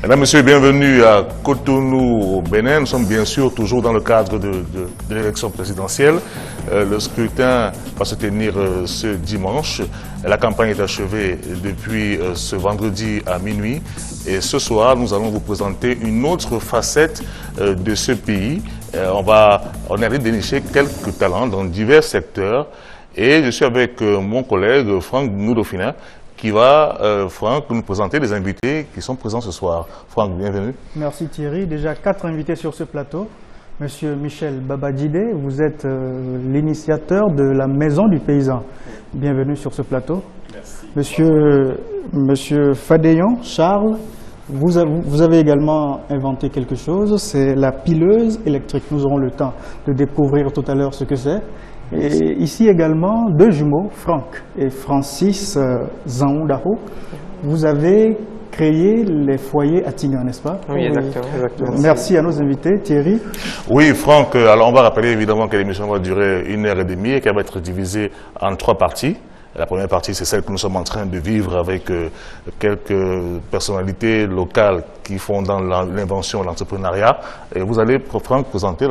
Mesdames, Messieurs, bienvenue à Cotonou au Bénin. Nous sommes bien sûr toujours dans le cadre de l'élection présidentielle. Le scrutin va se tenir ce dimanche. La campagne est achevée depuis ce vendredi à minuit. Et ce soir, nous allons vous présenter une autre facette de ce pays. On est allé dénicher quelques talents dans divers secteurs. Et je suis avec mon collègue Franck Noudofina, qui va, Franck, nous présenter les invités qui sont présents ce soir. Franck, bienvenue. Merci Thierry. Déjà 4 invités sur ce plateau. Monsieur Michel Babadjidé, vous êtes l'initiateur de la Maison du Paysan. Bienvenue sur ce plateau. Merci. Monsieur Fadéon Charles, vous avez également inventé quelque chose, c'est la pileuse électrique. Nous aurons le temps de découvrir tout à l'heure ce que c'est. Et ici également, 2 jumeaux, Franck et Francis Zaoundaho. Vous avez créé les foyers à Tingan, n'est-ce pas? Oui, exactement. Merci à nos invités. Thierry? Oui, Franck, alors on va rappeler évidemment que l'émission va durer 1h30 et qu'elle va être divisée en 3 parties. La première partie, c'est celle que nous sommes en train de vivre avec quelques personnalités locales qui font dans l'invention, l'entrepreneuriat. Et vous allez, Franck, présenter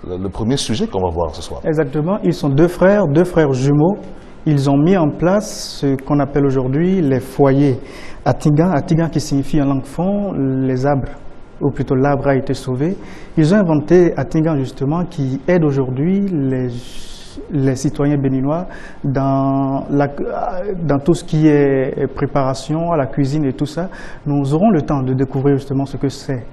le premier sujet qu'on va voir ce soir. Exactement. Ils sont deux frères jumeaux. Ils ont mis en place ce qu'on appelle aujourd'hui les foyers Atigan. Atigan qui signifie en langue fon les arbres, ou plutôt l'arbre a été sauvé. Ils ont inventé Atigan justement qui aide aujourd'hui les citoyens béninois dans tout ce qui est préparation, à la cuisine et tout ça. Nous aurons le temps de découvrir justement ce que c'est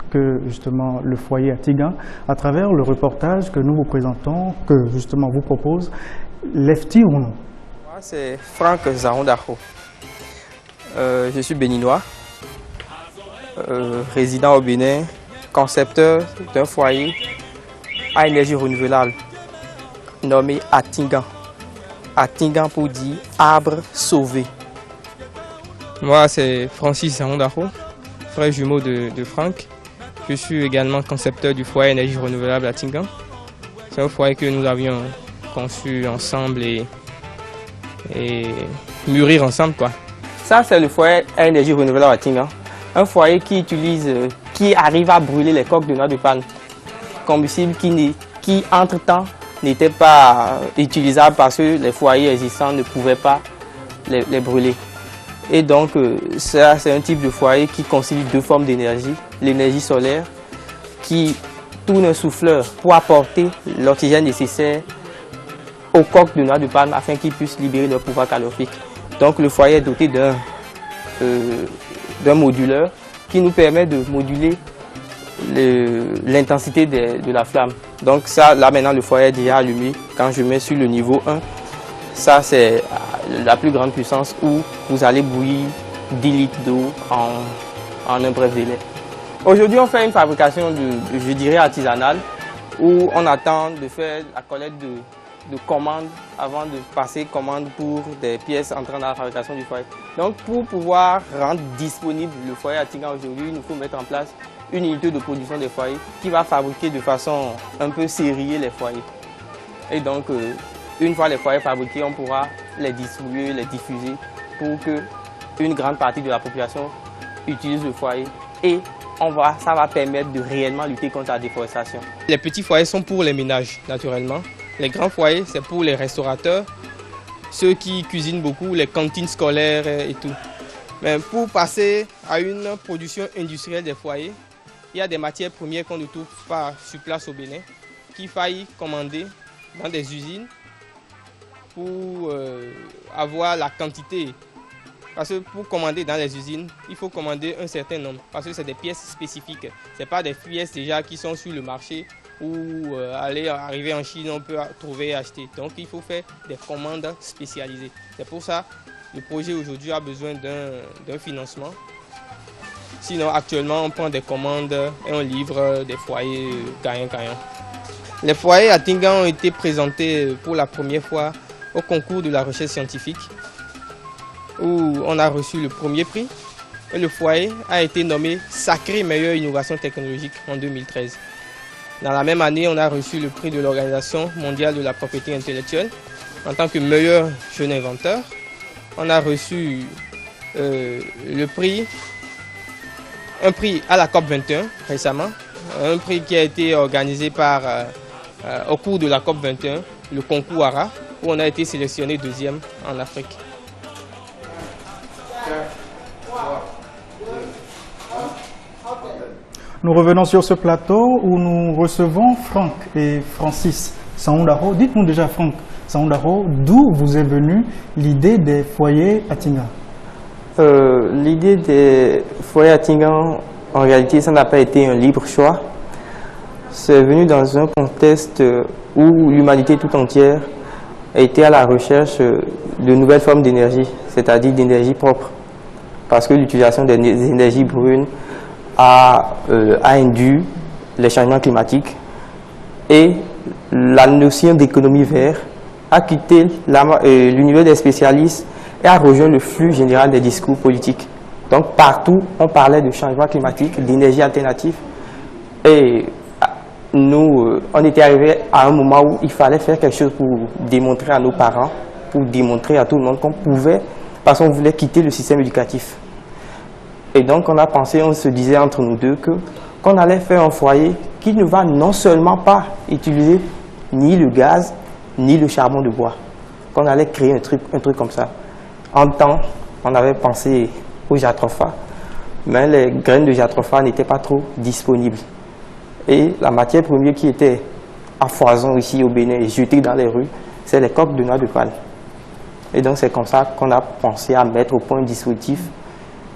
que justement le foyer Atigan à travers le reportage que nous vous présentons, que justement vous propose Lefty ou non. Moi c'est Franck Zaoundaho. Je suis béninois, résident au Bénin, concepteur d'un foyer à énergie renouvelable nommé Atigan. Atigan pour dire arbre sauvé. Moi c'est Francis Zaoundaho, frère jumeau de Franck. Je suis également concepteur du foyer énergie renouvelable à Tingan. C'est un foyer que nous avions conçu ensemble et mûrir ensemble, quoi. Ça, c'est le foyer à énergie renouvelable à Tingan. Un foyer qui arrive à brûler les coques de noix de palme. Combustible qui entre-temps, n'était pas utilisable parce que les foyers existants ne pouvaient pas les brûler. Et donc, ça, c'est un type de foyer qui concilie 2 formes d'énergie. L'énergie solaire qui tourne un souffleur pour apporter l'oxygène nécessaire aux coques de noix de palme afin qu'ils puissent libérer leur pouvoir calorifique. Donc, le foyer est doté d'un moduleur qui nous permet de moduler l'intensité de la flamme. Donc, ça, là maintenant, le foyer est déjà allumé. Quand je mets sur le niveau 1, ça, c'est la plus grande puissance où vous allez bouillir 10 litres d'eau en un bref délai. Aujourd'hui, on fait une fabrication, je dirais, artisanale, où on attend de faire la collecte de commandes avant de passer commande pour des pièces entrant dans la fabrication du foyer. Donc, pour pouvoir rendre disponible le foyer Atigan aujourd'hui, il nous faut mettre en place une unité de production des foyers qui va fabriquer de façon un peu sériée les foyers. Et donc, une fois les foyers fabriqués, on pourra les distribuer, les diffuser pour qu'une grande partie de la population utilise le foyer et ça va permettre de réellement lutter contre la déforestation. Les petits foyers sont pour les ménages, naturellement. Les grands foyers, c'est pour les restaurateurs, ceux qui cuisinent beaucoup, les cantines scolaires et tout. Mais pour passer à une production industrielle des foyers, il y a des matières premières qu'on ne trouve pas sur place au Bénin, qu'il faille commander dans des usines pour avoir la quantité. Parce que pour commander dans les usines, il faut commander un certain nombre. Parce que c'est des pièces spécifiques. Ce n'est pas des pièces déjà qui sont sur le marché ou arriver en Chine, on peut trouver et acheter. Donc il faut faire des commandes spécialisées. C'est pour ça que le projet aujourd'hui a besoin d'un financement. Sinon, actuellement, on prend des commandes et on livre des foyers gagnants. Les foyers à Tingan ont été présentés pour la première fois au concours de la recherche scientifique, où on a reçu le premier prix. Et le foyer a été nommé Sacré Meilleure Innovation Technologique en 2013. Dans la même année, on a reçu le prix de l'Organisation mondiale de la propriété intellectuelle en tant que meilleur jeune inventeur. On a reçu le prix un prix à la COP 21 récemment, un prix qui a été organisé au cours de la COP 21, le concours ARA, où on a été sélectionné 2e en Afrique. Nous revenons sur ce plateau où nous recevons Franck et Francis Saoundaro. Dites-nous déjà, Franck Saoundaro, d'où vous est venue l'idée des foyers Atinga? L'idée des foyers Atinga, en réalité, ça n'a pas été un libre choix. C'est venu dans un contexte où l'humanité tout entière a été à la recherche de nouvelles formes d'énergie, c'est-à-dire d'énergie propre. Parce que l'utilisation des énergies brunes a induit les changements climatiques et la notion d'économie verte a quitté l'univers des spécialistes et a rejoint le flux général des discours politiques. Donc partout, on parlait de changement climatique, d'énergie alternative et nous, on était arrivé à un moment où il fallait faire quelque chose pour démontrer à nos parents, pour démontrer à tout le monde qu'on pouvait, parce qu'on voulait quitter le système éducatif. Et donc on a pensé, on se disait entre nous deux qu'on allait faire un foyer qui ne va non seulement pas utiliser ni le gaz, ni le charbon de bois, qu'on allait créer un truc comme ça. En temps, on avait pensé au jatropha, mais les graines de jatropha n'étaient pas trop disponibles. Et la matière première qui était à foison ici au Bénin et jetée dans les rues, c'est les coques de noix de palme. Et donc c'est comme ça qu'on a pensé à mettre au point un dispositif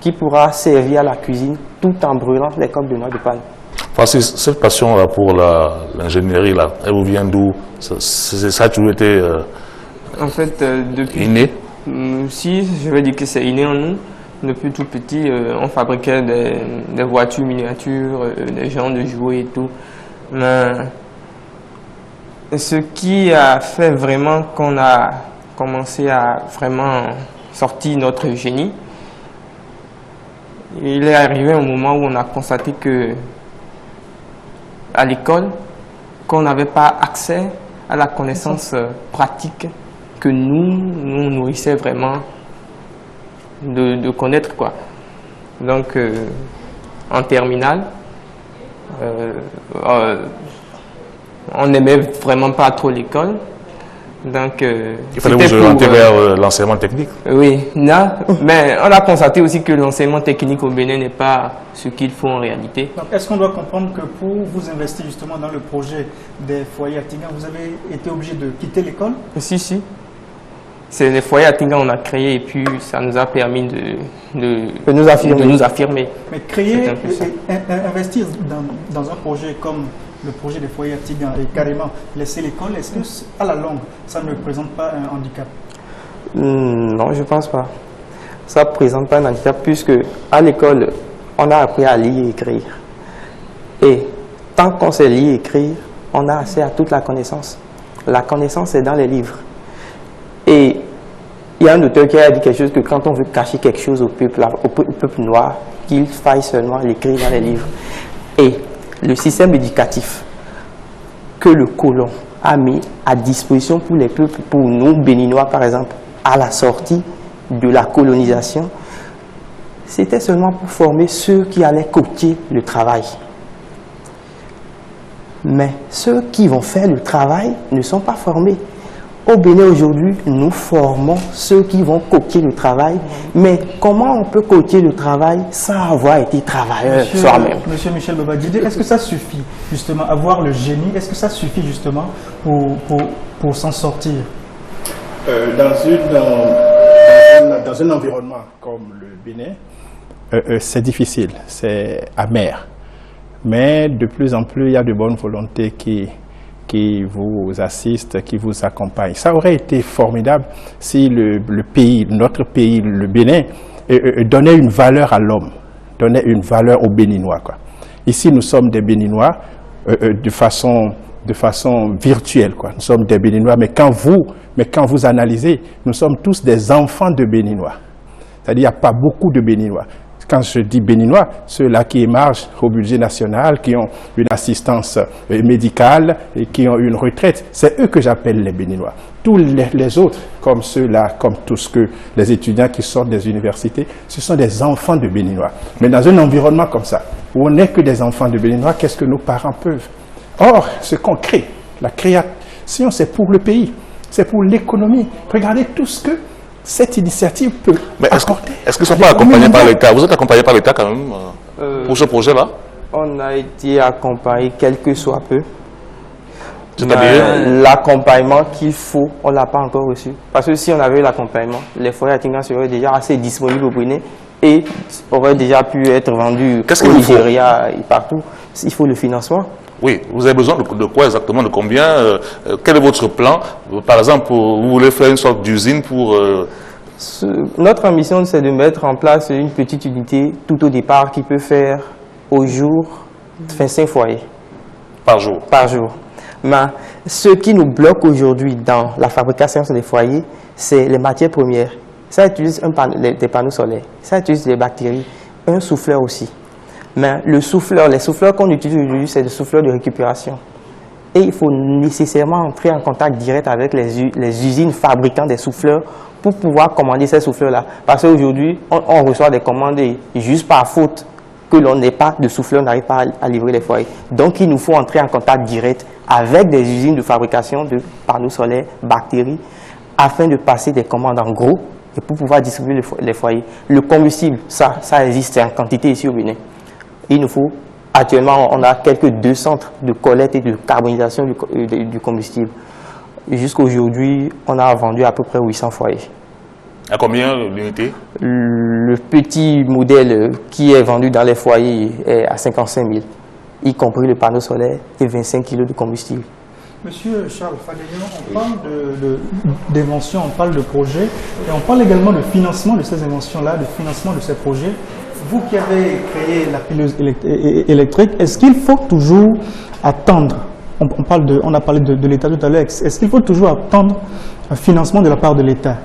qui pourra servir à la cuisine tout en brûlant les coques de noix de palme. Francis, cette passion-là pour l'ingénierie, elle vous vient d'où? Ça a toujours été En fait, depuis... inné? Si, je vais dire que c'est inné en nous. Depuis tout petit, on fabriquait des voitures miniatures, des gens de jouets et tout. Mais ce qui a fait vraiment qu'on a commencé à vraiment sortir notre génie, il est arrivé un moment où on a constaté que à l'école, qu'on n'avait pas accès à la connaissance pratique que nous nourrissait vraiment de connaître, quoi. Donc en terminale, on n'aimait vraiment pas trop l'école. Donc, il fallait vous orienter vers l'enseignement technique. Oui, mais on a constaté aussi que l'enseignement technique au Bénin n'est pas ce qu'il faut en réalité. Donc, est-ce qu'on doit comprendre que pour vous investir justement dans le projet des foyers Atinga, vous avez été obligé de quitter l'école? Si. C'est les foyers Atinga qu'on a créés et puis ça nous a permis de nous affirmer. Mais créer, investir dans un projet comme le projet des foyers Atinga et carrément laisser l'école, est-ce que à la longue, ça ne présente pas un handicap? Non, je ne pense pas. Ça ne présente pas un handicap puisque à l'école, on a appris à lire et écrire. Et tant qu'on sait lire et écrire, on a accès à toute la connaissance. La connaissance est dans les livres. Et il y a un auteur qui a dit quelque chose que quand on veut cacher quelque chose au peuple noir, qu'il faille seulement l'écrire dans les livres. Et le système éducatif que le colon a mis à disposition pour les peuples, pour nous Béninois par exemple, à la sortie de la colonisation, c'était seulement pour former ceux qui allaient copier le travail. Mais ceux qui vont faire le travail ne sont pas formés. Au Bénin aujourd'hui, nous formons ceux qui vont copier le travail. Mais comment on peut copier le travail sans avoir été travailleur soi-même? Monsieur Michel Babadjide, est-ce que ça suffit justement, avoir le génie, est-ce que ça suffit justement pour s'en sortir? Dans un environnement comme le Bénin, c'est difficile, c'est amer. Mais de plus en plus, il y a de bonnes volontés qui vous assistent, qui vous accompagnent. Ça aurait été formidable si notre pays, le Bénin, donnait une valeur à l'homme, donnait une valeur aux Béninois, quoi. Ici, nous sommes des Béninois de façon virtuelle, quoi. Nous sommes des Béninois, mais quand vous analysez, nous sommes tous des enfants de Béninois. C'est-à-dire qu'il n'y a pas beaucoup de Béninois. Quand je dis Béninois, ceux-là qui émargent au budget national, qui ont une assistance médicale et qui ont une retraite, c'est eux que j'appelle les Béninois. tous les autres, comme ceux-là, comme tous les étudiants qui sortent des universités, ce sont des enfants de Béninois. Mais dans un environnement comme ça, où on n'est que des enfants de Béninois, qu'est-ce que nos parents peuvent? Or, ce qu'on crée, la création, c'est pour le pays, c'est pour l'économie. Regardez tout ce que cette initiative peut apporter. Est-ce qu'ils ne sont pas accompagnés par l'État? Vous êtes accompagné par l'État quand même pour ce projet-là? On a été accompagné quelque soit peu. C'est-à-dire l'accompagnement qu'il faut, on ne l'a pas encore reçu. Parce que si on avait eu l'accompagnement, les foyers à Tingan seraient déjà assez disponibles au Bénin et auraient déjà pu être vendus au Nigeria et partout. Il faut le financement. Oui, vous avez besoin de quoi exactement, de combien? Quel est votre plan? Par exemple, vous voulez faire une sorte d'usine pour... Notre ambition, c'est de mettre en place une petite unité tout au départ qui peut faire au jour 25 foyers. Par jour? Par jour. Mais ce qui nous bloque aujourd'hui dans la fabrication des foyers, c'est les matières premières. Ça utilise des panneaux solaires, ça utilise des bactéries, un souffleur aussi. Mais les souffleurs qu'on utilise aujourd'hui, c'est des souffleurs de récupération. Et il faut nécessairement entrer en contact direct avec les usines fabricant des souffleurs pour pouvoir commander ces souffleurs-là. Parce qu'aujourd'hui, on reçoit des commandes et juste par faute que l'on n'ait pas de souffleur, on n'arrive pas à livrer les foyers. Donc il nous faut entrer en contact direct avec des usines de fabrication de panneaux solaires, bactéries, afin de passer des commandes en gros et pour pouvoir distribuer les foyers. Le combustible, ça existe en quantité ici au Bénin. Il nous faut, actuellement, on a quelques 2 centres de collecte et de carbonisation du combustible. Jusqu'à aujourd'hui, on a vendu à peu près 800 foyers. À combien l'unité? Le petit modèle qui est vendu dans les foyers est à 55 000, y compris le panneau solaire et 25 kg de combustible. Monsieur Charles Fadélian, on parle d'invention, on parle de projet, et on parle également de financement de ces inventions-là, de financement de ces projets. Vous qui avez créé la pileuse électrique, est-ce qu'il faut toujours attendre, on a parlé de l'État tout à l'heure, est-ce qu'il faut toujours attendre un financement de la part de l'État?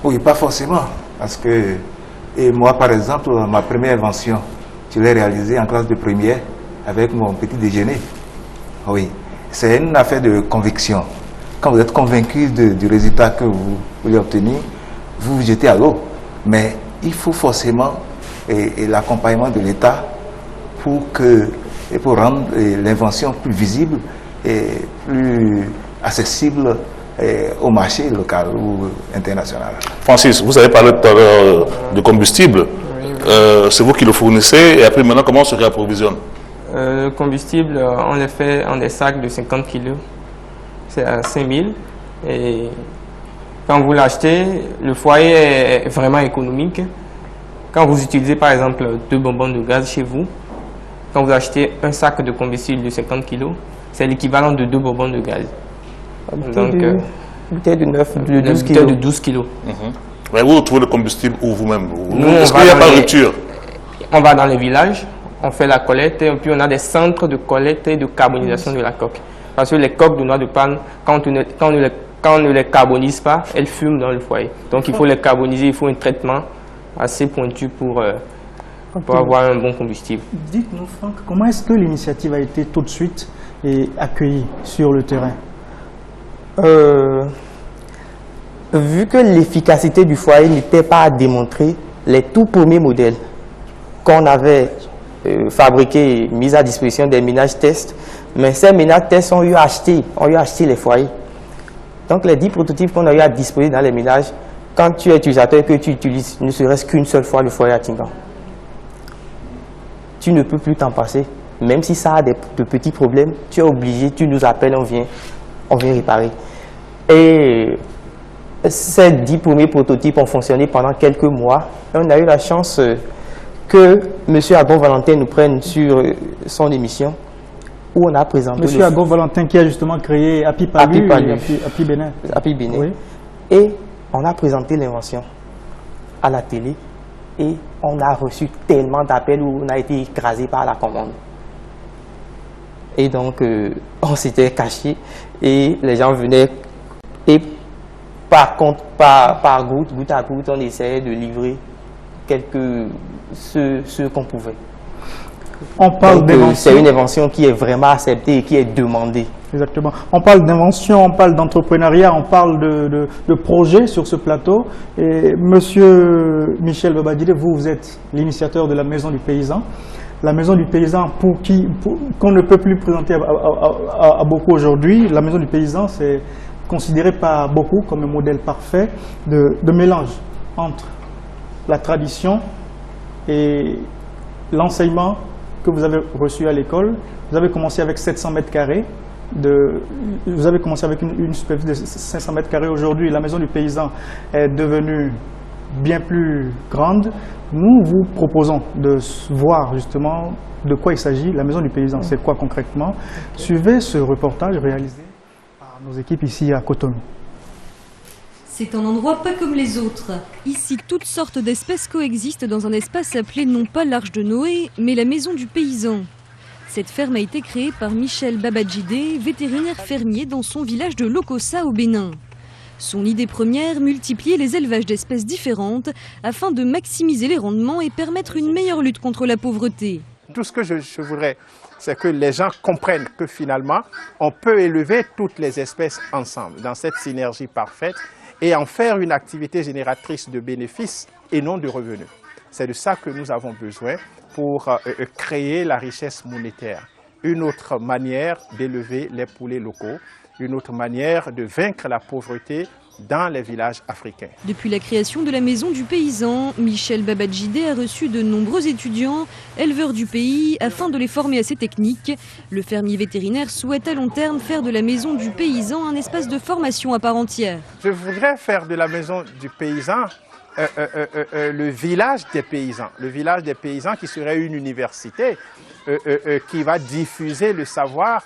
Oui, pas forcément, parce que moi par exemple, ma première invention, je l'ai réalisée en classe de première avec mon petit déjeuner. Oui, c'est une affaire de conviction. Quand vous êtes convaincu du résultat que vous voulez obtenir, vous vous jetez à l'eau. Mais il faut forcément l'accompagnement de l'État pour rendre l'invention plus visible et plus accessible au marché local ou international. Francis, vous avez parlé tout à l'heure de combustible. C'est vous qui le fournissez et après maintenant comment on se réapprovisionne? Le combustible, on le fait en des sacs de 50 kg. C'est à 5 000. Et quand vous l'achetez, le foyer est vraiment économique. Quand vous utilisez par exemple 2 bonbons de gaz chez vous, quand vous achetez un sac de combustible de 50 kg, c'est l'équivalent de 2 bonbons de gaz. Donc, bouteille de 12 kg. De 12 kg. Mais vous trouvez le combustible où vous-même? Est-ce qu'il n'y a pas de rupture? On va dans les villages, on fait la collecte et puis on a des centres de collecte et de carbonisation de la coque. Parce que les coques de noix de palme, quand on ne les carbonise pas, elles fument dans le foyer. Donc il faut les carboniser, il faut un traitement assez pointu pour avoir un bon combustible. Dites-nous Franck, comment est-ce que l'initiative a été tout de suite accueillie sur le terrain? Vu que l'efficacité du foyer n'était pas à démontrer, les tout premiers modèles qu'on avait fabriqués et mis à disposition des ménages tests, mais ces ménages tests ont eu à acheter les foyers. Donc les 10 prototypes qu'on a eu à disposer dans les ménages, quand tu es utilisateur et que tu utilises ne serait-ce qu'une seule fois le foyer à Tingan, tu ne peux plus t'en passer. Même si ça a de petits problèmes, tu es obligé, tu nous appelles, on vient réparer. Et ces 10 premiers prototypes ont fonctionné pendant quelques mois. Et on a eu la chance que M. Agon Valentin nous prenne sur son émission où on a présenté... M. Agon Valentin qui a justement créé Happy Palu et Happy Bénin. Happy Bénin. Oui. Et on a présenté l'invention à la télé et on a reçu tellement d'appels où on a été écrasé par la commande. Et donc, on s'était caché et les gens venaient et par goutte à goutte, on essayait de livrer ce qu'on pouvait. On parle d'invention. C'est une invention qui est vraiment acceptée et qui est demandée. Exactement. On parle d'invention, on parle d'entrepreneuriat, on parle de projets sur ce plateau. Et Monsieur Michel Babadjide, vous êtes l'initiateur de la Maison du Paysan. La Maison du Paysan, qu'on ne peut plus présenter à beaucoup aujourd'hui, la Maison du Paysan, c'est considéré par beaucoup comme un modèle parfait de mélange entre la tradition et l'enseignement que vous avez reçu à l'école. Vous avez commencé avec 700 mètres carrés. Vous avez commencé avec une superficie de 500 mètres carrés. Aujourd'hui, la Maison du Paysan est devenue bien plus grande. Nous vous proposons de voir justement de quoi il s'agit. La Maison du Paysan, c'est quoi concrètement? Suivez ce reportage réalisé par nos équipes ici à Cotonou. C'est un endroit pas comme les autres. Ici, toutes sortes d'espèces coexistent dans un espace appelé non pas l'Arche de Noé, mais la Maison du Paysan. Cette ferme a été créée par Michel Babadjide, vétérinaire fermier dans son village de Lokossa au Bénin. Son idée première, multiplier les élevages d'espèces différentes afin de maximiser les rendements et permettre une meilleure lutte contre la pauvreté. Tout ce que je voudrais, c'est que les gens comprennent que finalement, on peut élever toutes les espèces ensemble, dans cette synergie parfaite, et en faire une activité génératrice de bénéfices et non de revenus. C'est de ça que nous avons besoin pour créer la richesse monétaire. Une autre manière d'élever les poulets locaux, une autre manière de vaincre la pauvreté dans les villages africains. Depuis la création de la Maison du Paysan, Michel Babadjide a reçu de nombreux étudiants, éleveurs du pays, afin de les former à ces techniques. Le fermier vétérinaire souhaite à long terme faire de la Maison du Paysan un espace de formation à part entière. Je voudrais faire de la Maison du Paysan le village des paysans. Le village des paysans qui serait une université qui va diffuser le savoir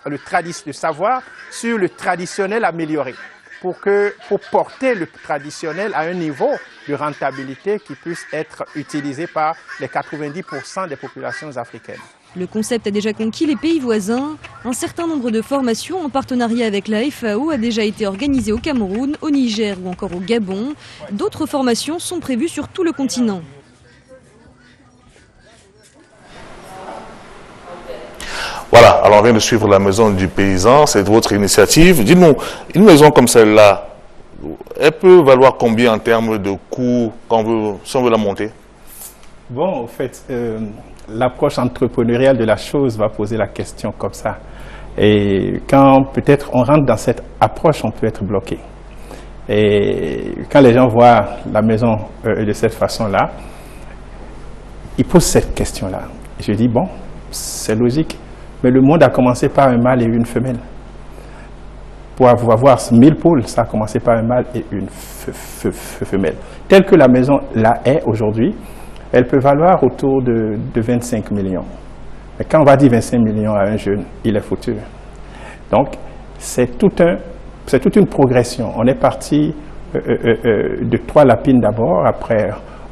sur le traditionnel amélioré. Pour porter le traditionnel à un niveau de rentabilité qui puisse être utilisé par les 90% des populations africaines. Le concept a déjà conquis les pays voisins. Un certain nombre de formations en partenariat avec la FAO a déjà été organisé au Cameroun, au Niger ou encore au Gabon. D'autres formations sont prévues sur tout le continent. Voilà, alors on vient de suivre la Maison du Paysan, c'est votre initiative. Dites-nous, une maison comme celle-là, elle peut valoir combien en termes de coûts si on veut la monter? Bon, en fait, l'approche entrepreneuriale de la chose va poser la question comme ça. Et quand peut-être on rentre dans cette approche, on peut être bloqué. Et quand les gens voient la maison de cette façon-là, ils posent cette question-là. Je dis, bon, c'est logique. Mais le monde a commencé par un mâle et une femelle. Pour avoir 1000 poules, ça a commencé par un mâle et une femelle. Telle que la maison là est aujourd'hui, elle peut valoir autour de 25 millions. Mais quand on va dire 25 millions à un jeune, il est foutu. Donc, c'est toute une progression. On est parti de 3 lapines d'abord, après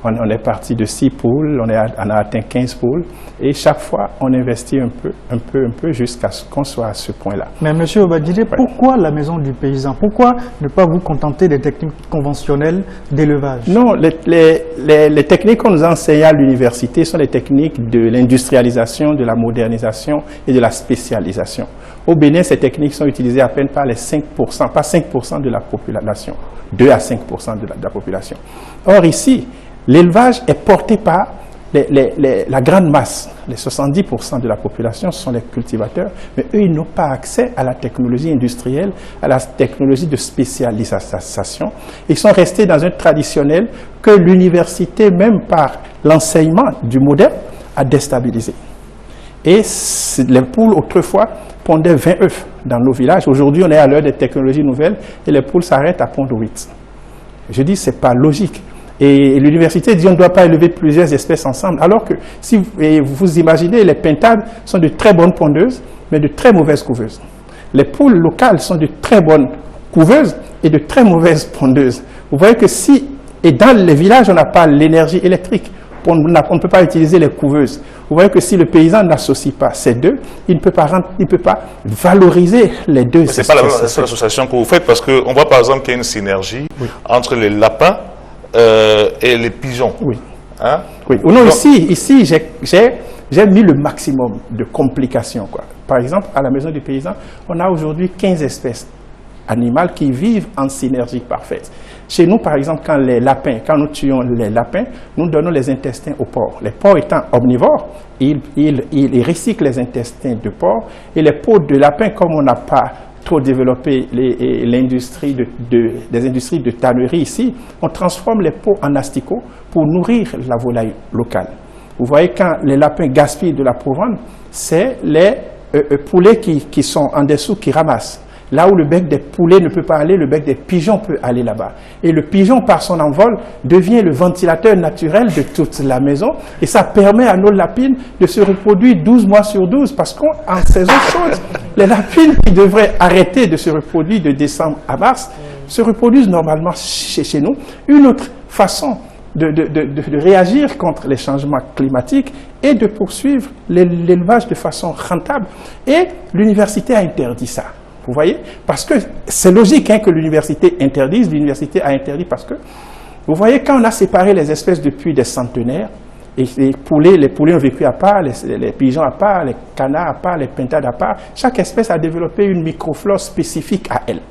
on est parti de 6 poules, on a atteint 15 poules, et chaque fois on investit un peu jusqu'à ce qu'on soit à ce point-là. Mais monsieur Babadjide, pourquoi la Maison du Paysan? Pourquoi ne pas vous contenter des techniques conventionnelles d'élevage? Non, les techniques qu'on nous enseigne à l'université sont les techniques de l'industrialisation, de la modernisation et de la spécialisation. Au Bénin, ces techniques sont utilisées à peine par les 5%, pas 5% de la population, 2 à 5% de la population. Or ici, l'élevage est porté par la grande masse. Les 70% de la population sont les cultivateurs, mais eux, ils n'ont pas accès à la technologie industrielle, à la technologie de spécialisation. Ils sont restés dans un traditionnel que l'université, même par l'enseignement du modèle, a déstabilisé. Et les poules, autrefois, pondaient 20 œufs dans nos villages. Aujourd'hui, on est à l'heure des technologies nouvelles et les poules s'arrêtent à pondre 8. Je dis, ce n'est pas logique. Et l'université dit qu'on ne doit pas élever plusieurs espèces ensemble. Alors que, si vous imaginez, les pintades sont de très bonnes pondeuses, mais de très mauvaises couveuses. Les poules locales sont de très bonnes couveuses et de très mauvaises pondeuses. Vous voyez que et dans les villages, on n'a pas l'énergie électrique. On ne peut pas utiliser les couveuses. Vous voyez que si le paysan n'associe pas ces deux, il ne peut pas valoriser les deux. Ce n'est pas la seule association que vous faites, parce qu'on voit par exemple qu'il y a une synergie entre les lapins et les pigeons. Oui. Hein? Oui. Non, ici j'ai mis le maximum de complications, quoi. Par exemple, à la Maison du Paysan, on a aujourd'hui 15 espèces animales qui vivent en synergie parfaite. Chez nous, par exemple, quand nous tuons les lapins, nous donnons les intestins aux porcs. Les porcs étant omnivores, ils recyclent les intestins de porc et les peaux de lapin, comme on n'a pas trop développé des industries de tannerie ici, on transforme les peaux en asticots pour nourrir la volaille locale. Vous voyez, quand les lapins gaspillent de la provende, c'est les poulets qui sont en dessous qui ramassent. Là où le bec des poulets ne peut pas aller, le bec des pigeons peut aller là-bas. Et le pigeon, par son envol, devient le ventilateur naturel de toute la maison. Et ça permet à nos lapines de se reproduire 12 mois sur 12. Parce qu'en saison chaude, les lapines qui devraient arrêter de se reproduire de décembre à mars, se reproduisent normalement chez nous. Une autre façon de réagir contre les changements climatiques et de poursuivre l'élevage de façon rentable. Et l'université a interdit ça. Vous voyez? Parce que c'est logique que l'université interdise. L'université a interdit parce que, vous voyez, quand on a séparé les espèces depuis des centenaires, et les poulets ont vécu à part, les pigeons à part, les canards à part, les pintades à part, chaque espèce a développé une microflore spécifique à elle.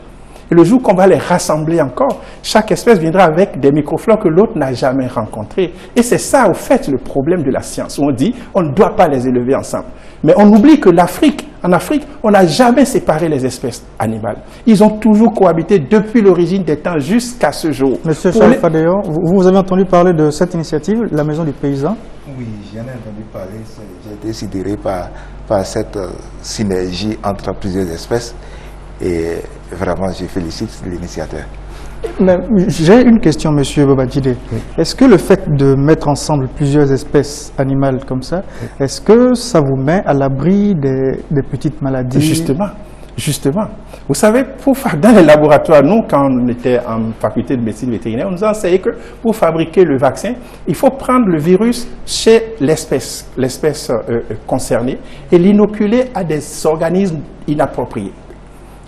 Et le jour qu'on va les rassembler encore, chaque espèce viendra avec des microflores que l'autre n'a jamais rencontrées. Et c'est ça, au fait, le problème de la science. On dit, on ne doit pas les élever ensemble. Mais on oublie que en Afrique, on n'a jamais séparé les espèces animales. Ils ont toujours cohabité depuis l'origine des temps jusqu'à ce jour. Monsieur Charles Fadéo, vous avez entendu parler de cette initiative, la Maison du Paysan? Oui, j'en ai entendu parler. J'ai été sidéré par cette synergie entre plusieurs espèces. Et vraiment, je félicite l'initiateur. J'ai une question, Monsieur Babadjide. Oui. Est-ce que le fait de mettre ensemble plusieurs espèces animales comme ça, oui, est-ce que ça vous met à l'abri des petites maladies? Justement. Vous savez, dans les laboratoires, nous, quand on était en faculté de médecine vétérinaire, on nous a enseigné que pour fabriquer le vaccin, il faut prendre le virus chez l'espèce concernée et l'inoculer à des organismes inappropriés.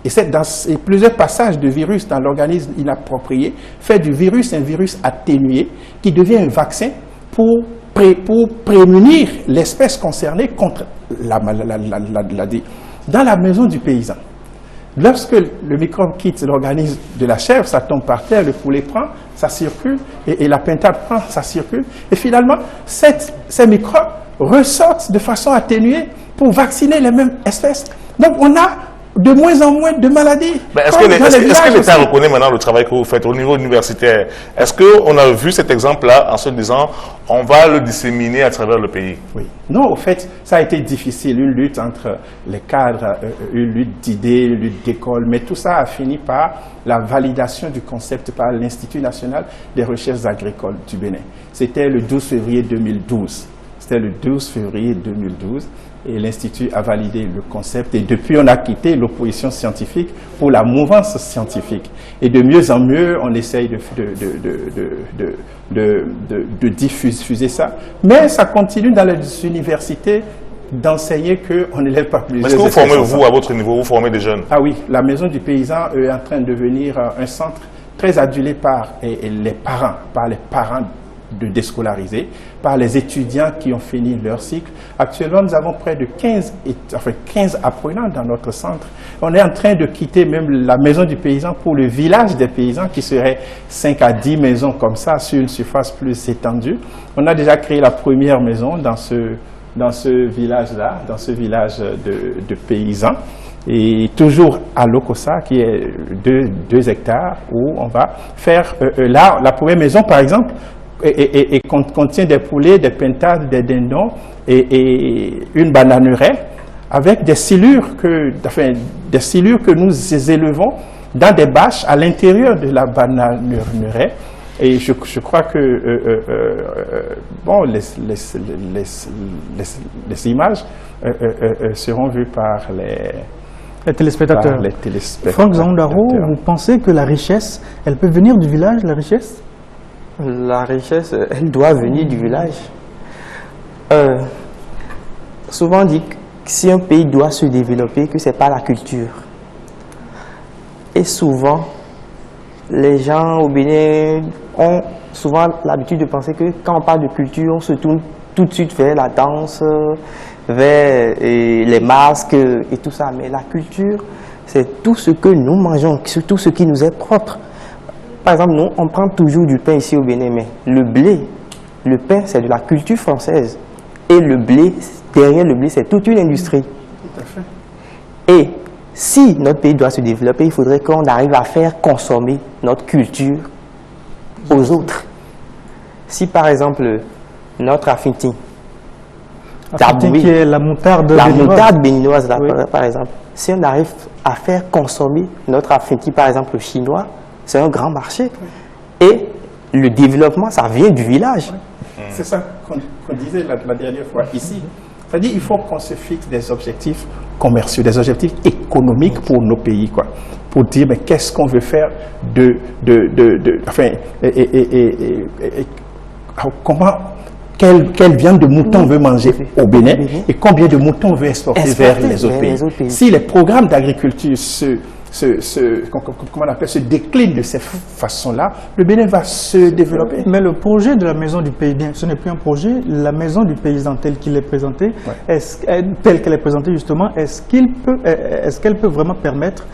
Et c'est dans plusieurs passages de virus dans l'organisme inapproprié, fait du virus un virus atténué qui devient un vaccin pour prémunir l'espèce concernée contre la maladie. Dans la Maison du Paysan, lorsque le microbe quitte l'organisme de la chèvre, ça tombe par terre, le poulet prend, ça circule, et la pintade prend, ça circule. Et finalement, ces microbes ressortent de façon atténuée pour vacciner les mêmes espèces. Donc on a de moins en moins de maladies. Est-ce que l'État reconnaît maintenant le travail que vous faites au niveau universitaire? Est-ce qu'on a vu cet exemple-là en se disant on va le disséminer à travers le pays? Oui. Non, au fait, ça a été difficile, une lutte entre les cadres, une lutte d'idées, une lutte d'école, mais tout ça a fini par la validation du concept par l'Institut national des recherches agricoles du Bénin. C'était le 12 février 2012. C'était le 12 février 2012. Et l'Institut a validé le concept. Et depuis, on a quitté l'opposition scientifique pour la mouvance scientifique. Et de mieux en mieux, on essaye de diffuser ça. Mais ça continue dans les universités d'enseigner qu'on n'élève pas plus. Est-ce que vous formez, vous, à votre niveau, vous formez des jeunes? Ah oui, la Maison du Paysan est en train de devenir un centre très adulé par les parents de déscolariser, par les étudiants qui ont fini leur cycle. Actuellement, nous avons près de 15 apprenants dans notre centre. On est en train de quitter même la Maison du Paysan pour le village des paysans qui serait 5 à 10 maisons comme ça sur une surface plus étendue. On a déjà créé la première maison dans ce village-là, dans ce village de paysans. Et toujours à Lokossa, qui est 2 hectares, où on va faire, là, la première maison, par exemple, et contient des poulets, des pintades, des dindons et une bananeraie avec des silures que nous élevons dans des bâches à l'intérieur de la bananeraie. Et je crois que bon, les images seront vues par les téléspectateurs. Franck Zandaro, vous pensez que la richesse, elle peut venir du village, la richesse? La richesse, elle doit venir du village. Souvent on dit que si un pays doit se développer, que c'est par la culture. Et souvent, les gens au Bénin ont souvent l'habitude de penser que quand on parle de culture, on se tourne tout de suite vers la danse, vers les masques et tout ça. Mais la culture, c'est tout ce que nous mangeons, tout ce qui nous est propre. Par exemple, nous, on prend toujours du pain ici au Bénin, mais le blé, le pain, c'est de la culture française. Et le blé, derrière le blé, c'est toute une industrie. Tout à fait. Et si notre pays doit se développer, il faudrait qu'on arrive à faire consommer notre culture aux autres. Si par exemple, notre affinité, qui est la moutarde béninoise, oui. par exemple, si on arrive à faire consommer notre affinité, par exemple, chinois, c'est un grand marché. Et le développement, ça vient du village. C'est ça qu'on disait la dernière fois ici. C'est-à-dire qu'il faut qu'on se fixe des objectifs commerciaux, des objectifs économiques pour nos pays, quoi. Pour dire, mais qu'est-ce qu'on veut faire comment, quelle viande de mouton on veut manger au Bénin et combien de moutons on veut exporter vers les autres pays. Si les programmes d'agriculture comment on appelle, se déclinent de cette façon-là, le Bénin va se développer. Mais le projet de la maison du paysan, ce n'est plus un projet. La maison du paysan telle qu'il est présentée, telle qu'elle est présentée justement, est-ce qu'elle peut vraiment permettre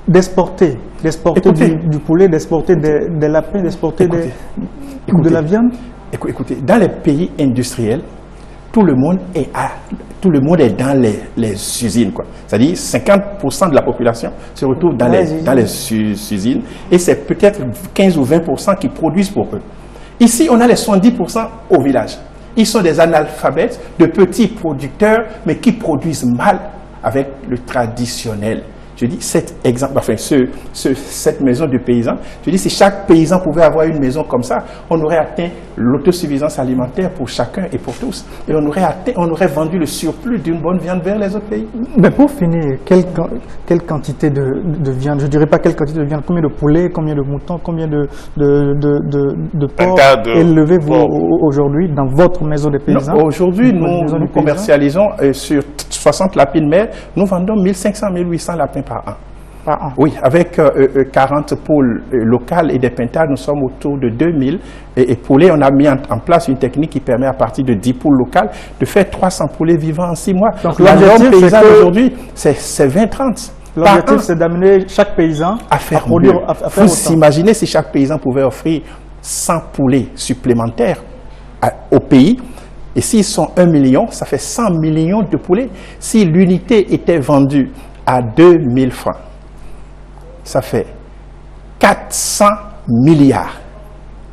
d'exporter du poulet, d'exporter des lapins, d'exporter de la viande? Écoutez, dans les pays industriels, tout le monde est dans les usines, quoi. C'est-à-dire 50% de la population se retrouve dans les usines et c'est peut-être 15 ou 20% qui produisent pour eux. Ici, on a les 70% au village. Ils sont des analphabètes, de petits producteurs, mais qui produisent mal avec le traditionnel. Je dis, cette maison de paysans, je dis, si chaque paysan pouvait avoir une maison comme ça, on aurait atteint l'autosuffisance alimentaire pour chacun et pour tous. Et on aurait vendu le surplus d'une bonne viande vers les autres pays. Mais pour finir, quelle quantité de viande, je ne dirais pas quelle quantité de viande, combien de poulets, combien de moutons, combien de porcs élevez-vous aujourd'hui dans votre maison de paysans? Aujourd'hui, nous commercialisons sur 60 lapins de mer, nous vendons 1500 1800 lapins par an. Oui, avec 40 poules locales et des pintades, nous sommes autour de 2000. Et poulets, on a mis en place une technique qui permet à partir de 10 poules locales de faire 300 poulets vivants en 6 mois. Donc l'objectif paysan aujourd'hui, c'est 20-30. L'objectif, c'est d'amener chaque paysan à faire produire. Vous imaginez si chaque paysan pouvait offrir 100 poulets supplémentaires au pays. Et s'ils sont 1 million, ça fait 100 millions de poulets. Si l'unité était vendue à 2000 francs, ça fait 400 milliards.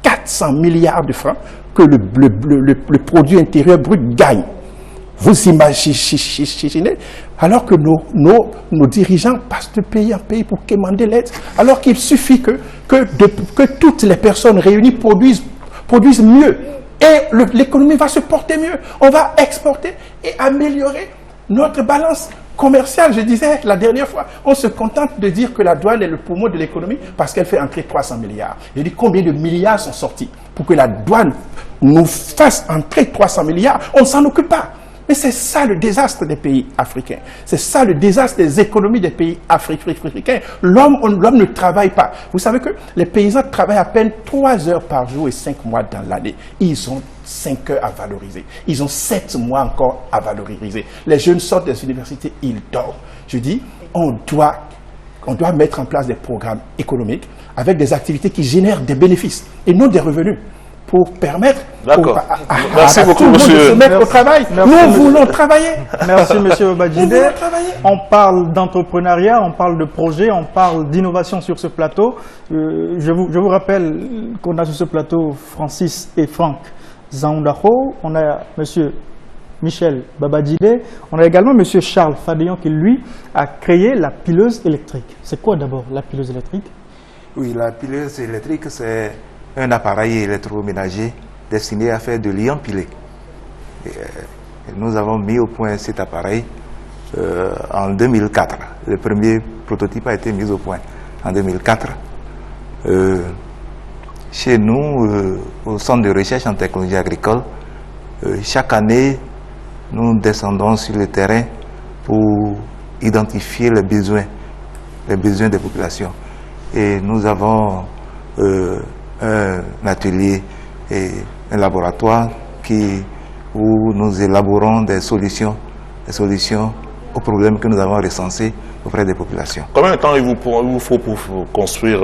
400 milliards de francs que le produit intérieur brut gagne. Vous imaginez, alors que nos dirigeants passent de pays en pays pour quémander l'aide, alors qu'il suffit que toutes les personnes réunies produisent mieux. Et l'économie va se porter mieux. On va exporter et améliorer notre balance commerciale. Je disais la dernière fois, on se contente de dire que la douane est le poumon de l'économie parce qu'elle fait entrer 300 milliards. Je dis combien de milliards sont sortis pour que la douane nous fasse entrer 300 milliards. On ne s'en occupe pas. Mais c'est ça le désastre des pays africains. C'est ça le désastre des économies des pays africains. L'homme ne travaille pas. Vous savez que les paysans travaillent à peine 3 heures par jour et 5 mois dans l'année. Ils ont 5 heures à valoriser. Ils ont 7 mois encore à valoriser. Les jeunes sortent des universités, ils dorment. Je dis, on doit mettre en place des programmes économiques avec des activités qui génèrent des bénéfices et non des revenus, pour permettre à tout le monde de se mettre au travail. Nous voulons travailler. Merci, M. Babadjide. On parle d'entrepreneuriat, on parle de projet, on parle d'innovation sur ce plateau. Je vous rappelle qu'on a sur ce plateau Francis et Franck Zaoundako. On a M. Michel Babadjide. On a également M. Charles Fadéon qui, lui, a créé la pileuse électrique. C'est quoi d'abord la pileuse électrique? Oui, la pileuse électrique, c'est un appareil électroménager destiné à faire de lait empilé. Nous avons mis au point cet appareil en 2004. Le premier prototype a été mis au point en 2004. Chez nous, au Centre de recherche en technologie agricole, chaque année, nous descendons sur le terrain pour identifier les besoins des populations. Et nous avons un atelier et un laboratoire où nous élaborons des solutions aux problèmes que nous avons recensés auprès des populations. Combien de temps il vous faut pour construire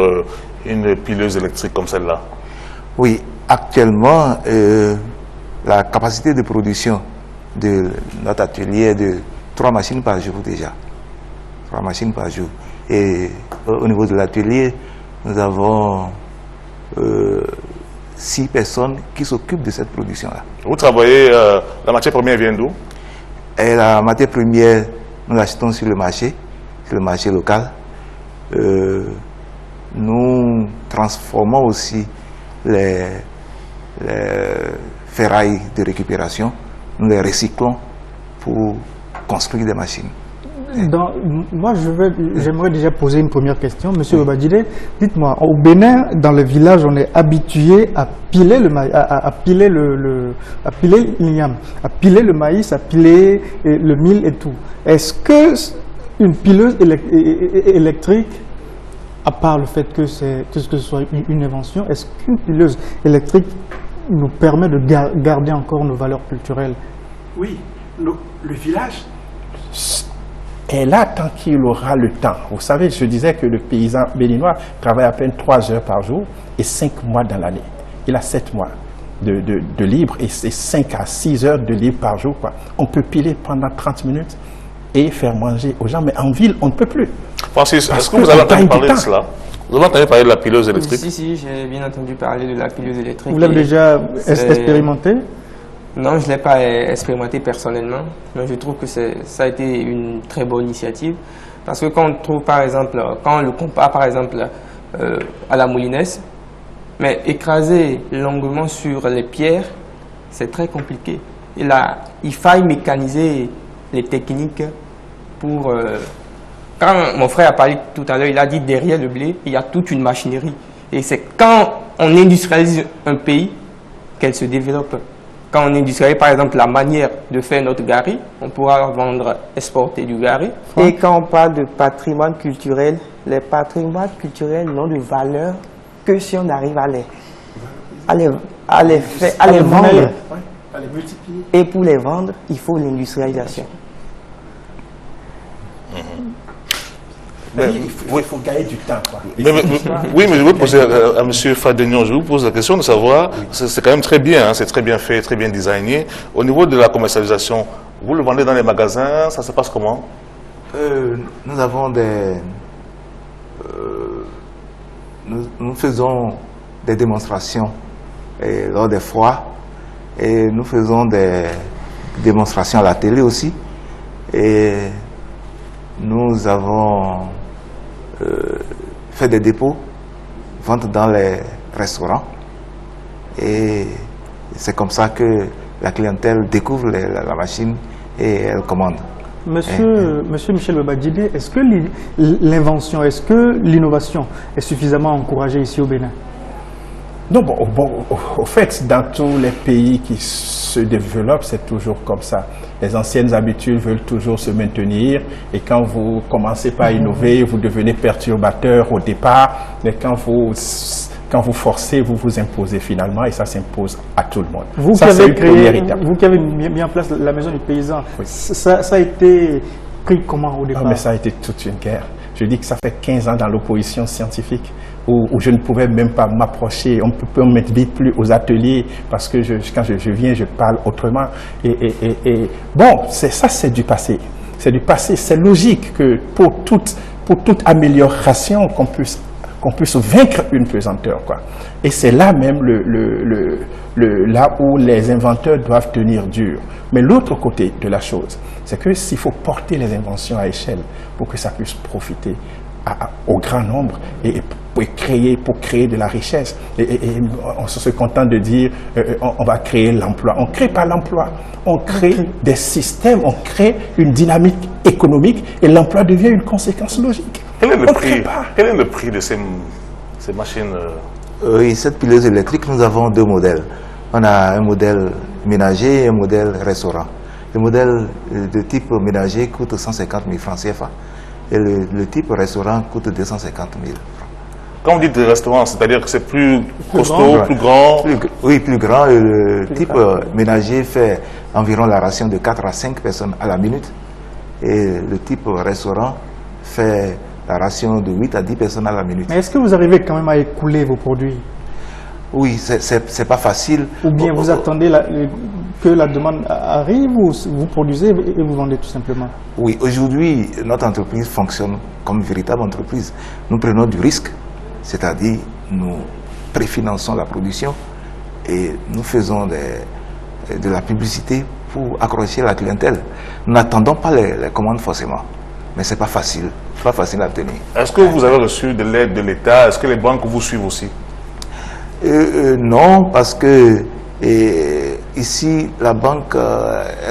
une pileuse électrique comme celle-là? Oui, actuellement, la capacité de production de notre atelier est de 3 machines par jour déjà. 3 machines par jour. Et au niveau de l'atelier, nous avons 6 personnes qui s'occupent de cette production-là. Vous travaillez, la matière première vient d'où? Et la matière première, nous l'achetons sur le marché local. Nous transformons aussi les ferrailles de récupération, nous les recyclons pour construire des machines. Moi, j'aimerais déjà poser une première question. Monsieur Obadjide, dites-moi, au Bénin, dans le village, on est habitué à piler l'igname, à piler le maïs, à piler le mil et tout. Est-ce que une pileuse électrique, à part le fait que ce soit une invention, est-ce qu'une pileuse électrique nous permet de garder encore nos valeurs culturelles? Oui, le village est là tant qu'il aura le temps. Vous savez, je disais que le paysan béninois travaille à peine 3 heures par jour et 5 mois dans l'année. Il a 7 mois de libre et c'est 5 à 6 heures de libre par jour, quoi. On peut piler pendant 30 minutes et faire manger aux gens, mais en ville, on ne peut plus. Francis, est-ce que vous avez entendu parler de cela? Vous avez entendu parler de la pileuse électrique? Si, j'ai bien entendu parler de la pileuse électrique. Vous l'avez déjà expérimenté? Non, je ne l'ai pas expérimenté personnellement, mais je trouve que ça a été une très bonne initiative. Parce que quand on trouve, par exemple, quand on le compare par exemple à la moulinaise, mais écraser longuement sur les pierres, c'est très compliqué. Et là, il faille mécaniser les techniques pour... Quand mon frère a parlé tout à l'heure, il a dit derrière le blé, il y a toute une machinerie. Et c'est quand on industrialise un pays qu'elle se développe. Quand on industrialise par exemple la manière de faire notre gari, on pourra vendre, exporter du gari. Et quand on parle de patrimoine culturel, les patrimoines culturels n'ont de valeur que si on arrive à les vendre. À les multiplier. Et pour les vendre, il faut l'industrialisation. Il faut gagner du temps, quoi. Oui, mais je veux poser à M. Fadegnon, je vous pose la question de savoir, c'est quand même très bien, hein, c'est très bien fait, très bien designé. Au niveau de la commercialisation, vous le vendez dans les magasins, ça se passe comment? Nous avons nous faisons des démonstrations lors des foires et nous faisons des démonstrations à la télé aussi. Et nous avons fait des dépôts, vente dans les restaurants. Et c'est comme ça que la clientèle découvre la machine et elle commande. Monsieur Michel Obadjide, est-ce que l'invention, est-ce que l'innovation est suffisamment encouragée ici au Bénin? Non, au fait, dans tous les pays qui se développent, c'est toujours comme ça. Les anciennes habitudes veulent toujours se maintenir et quand vous commencez par innover, vous devenez perturbateur au départ, mais quand vous forcez, vous vous imposez finalement et ça s'impose à tout le monde. Vous qui avez mis en place la maison du paysan, oui. Ça a été pris comment au départ? Mais ça a été toute une guerre. Je dis que ça fait 15 ans dans l'opposition scientifique où je ne pouvais même pas m'approcher. On ne peut me mettre vite plus aux ateliers parce que quand je viens, je parle autrement. Bon, ça c'est du passé. C'est du passé. C'est logique que pour toute amélioration, qu'on puisse vaincre une pesanteur, quoi. Et c'est là même là où les inventeurs doivent tenir dur. Mais l'autre côté de la chose, c'est que s'il faut porter les inventions à échelle pour que ça puisse profiter au grand nombre et pour créer de la richesse. Et on se contente de dire on va créer l'emploi. On ne crée pas l'emploi, on crée des systèmes, on crée une dynamique économique et l'emploi devient une conséquence logique. Quel est le prix de ces machines? Oui, cette pileuse électrique, nous avons 2 modèles. On a un modèle ménager et un modèle restaurant. Le modèle de type ménager coûte 150 000 francs CFA et le type restaurant coûte 250 000 francs. Quand vous dites restaurant, c'est-à-dire que c'est plus costaud, plus grand? Oui, plus grand. Et le type ménager fait environ la ration de 4 à 5 personnes à la minute. Et le type restaurant fait la ration de 8 à 10 personnes à la minute. Mais est-ce que vous arrivez quand même à écouler vos produits? Oui, c'est pas facile. Ou bien vous attendez que la demande arrive ou vous produisez et vous vendez tout simplement? Oui, aujourd'hui, notre entreprise fonctionne comme une véritable entreprise. Nous prenons du risque, c'est-à-dire nous préfinançons la production et nous faisons de la publicité pour accrocher la clientèle. Nous n'attendons pas les commandes forcément, mais c'est pas facile à obtenir. Est-ce que vous avez reçu de l'aide de l'État? Est-ce que les banques vous suivent aussi? Non, parce que ici, la banque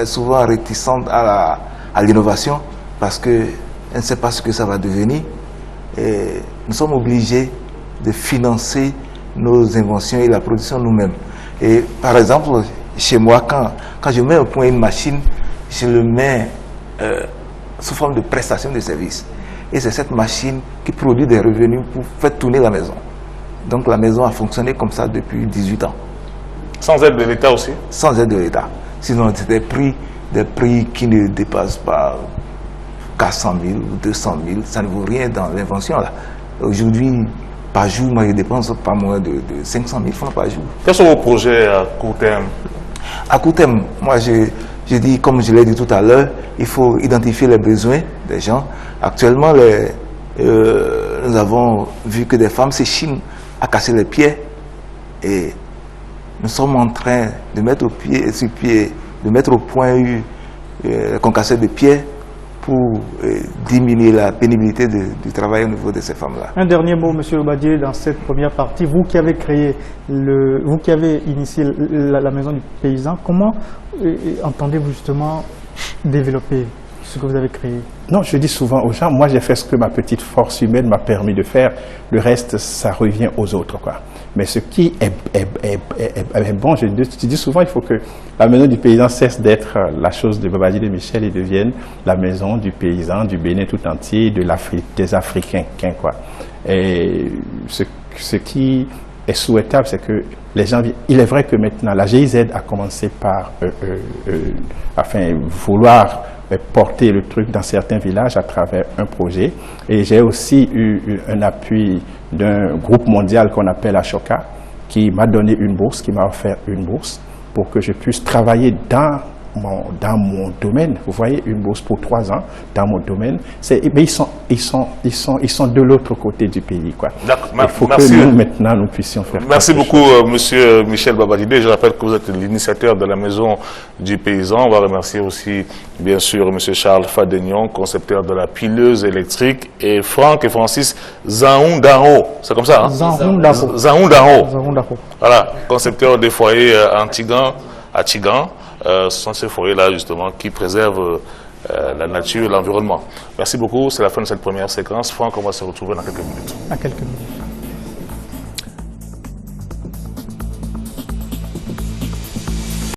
est souvent réticente à l'innovation parce qu'elle ne sait pas ce que ça va devenir. Et nous sommes obligés de financer nos inventions et la production nous-mêmes. Et par exemple, chez moi, quand je mets au point une machine, je le mets sous forme de prestation de service. Et c'est cette machine qui produit des revenus pour faire tourner la maison. Donc la maison a fonctionné comme ça depuis 18 ans. Sans aide de l'État aussi? Sans aide de l'État. Sinon, c'est des prix qui ne dépassent pas 400 000 ou 200 000. Ça ne vaut rien dans l'invention. Aujourd'hui, par jour, moi, je dépense pas moins de 500 000 francs par jour. Quels sont vos projets à court terme? À court terme, moi, je dis, comme je l'ai dit tout à l'heure, il faut identifier les besoins des gens. Actuellement, nous avons vu que des femmes s'échinent à casser les pieds et nous sommes en train de mettre au point le concasseur de pieds pour diminuer la pénibilité du travail au niveau de ces femmes-là. Un dernier mot, M. Obadié, dans cette première partie. Vous qui avez initié la maison du paysan, comment entendez-vous justement développer ce que vous avez créé? Non, je dis souvent aux gens, moi j'ai fait ce que ma petite force humaine m'a permis de faire, le reste ça revient aux autres, quoi. Mais ce qui est bon, je dis souvent, il faut que la maison du paysan cesse d'être la chose de Babadi de Michel et devienne la maison du paysan, du Bénin tout entier, des Africains, quoi. Et ce qui est souhaitable, c'est que les gens, il est vrai que maintenant la GIZ a commencé par vouloir porter le truc dans certains villages à travers un projet. Et j'ai aussi eu un appui d'un groupe mondial qu'on appelle Ashoka, qui m'a donné une bourse, qui m'a offert une bourse pour que je puisse travailler dans mon domaine. Vous voyez, une bourse pour 3 ans dans mon domaine. Mais ils sont de l'autre côté du pays, quoi. Il faut que nous, maintenant, nous puissions faire. Merci beaucoup, monsieur Michel Babadide. Je rappelle que vous êtes l'initiateur de la maison du paysan. On va remercier aussi, bien sûr, monsieur Charles Fadegnon, concepteur de la pileuse électrique, et Franck et Francis Zahoundaro. C'est comme ça, hein? Zahoundaro. Voilà, concepteur des foyers à Tigan. Ce sont ces foyers-là, justement, qui préservent la nature et l'environnement. Merci beaucoup. C'est la fin de cette première séquence. Franck, on va se retrouver dans quelques minutes. À quelques minutes.